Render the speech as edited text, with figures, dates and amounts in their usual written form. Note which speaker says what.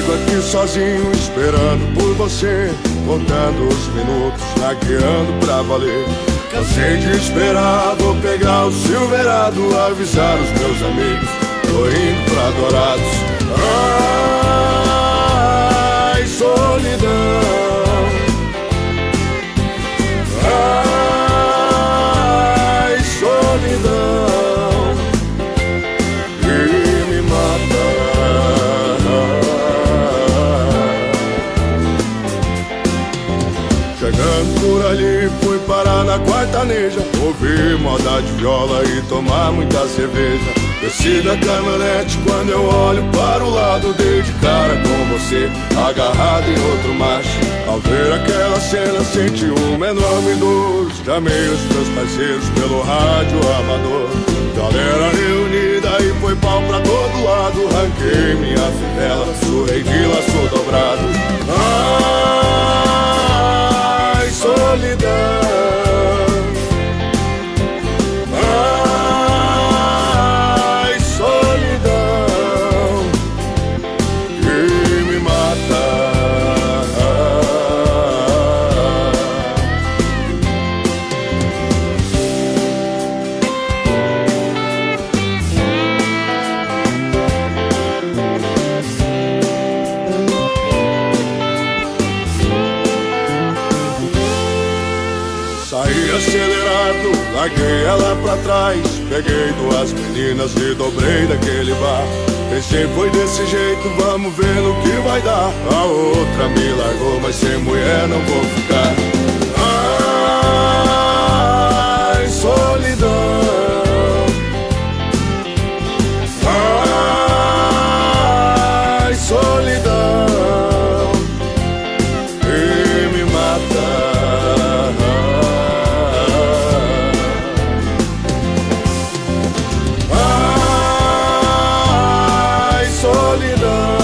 Speaker 1: Sigo aqui sozinho esperando por você, contando os minutos, naqueando pra valer. Cansei de esperar, vou pegar o Silverado, avisar os meus amigos, tô indo pra Dourados. Ai, solidão. Ai, solidão, que me mata. Chegando por ali, fui parar na Quartaneja, ouvir moda de viola e tomar muita cerveja. Desci da caminhonete, quando eu olho para o lado, dei de cara com você, agarrado em outro macho. Ao ver aquela cena, senti uma enorme dor. Chamei os meus parceiros pelo rádio amador. Galera reunida e foi pau pra todo lado. Ranquei minha fivela, surrei de laço dobrado. Ai, solidão. Ai, solidão, que me mata. Saí acelerado, larguei ela pra trás. Peguei duas meninas e dobrei daquele bar. Pensei foi desse jeito, vamos ver no que vai dar. A outra me largou, mas sem mulher não vou ficar. Ai, solidão. Ai, solidão, que me mata. Solidão,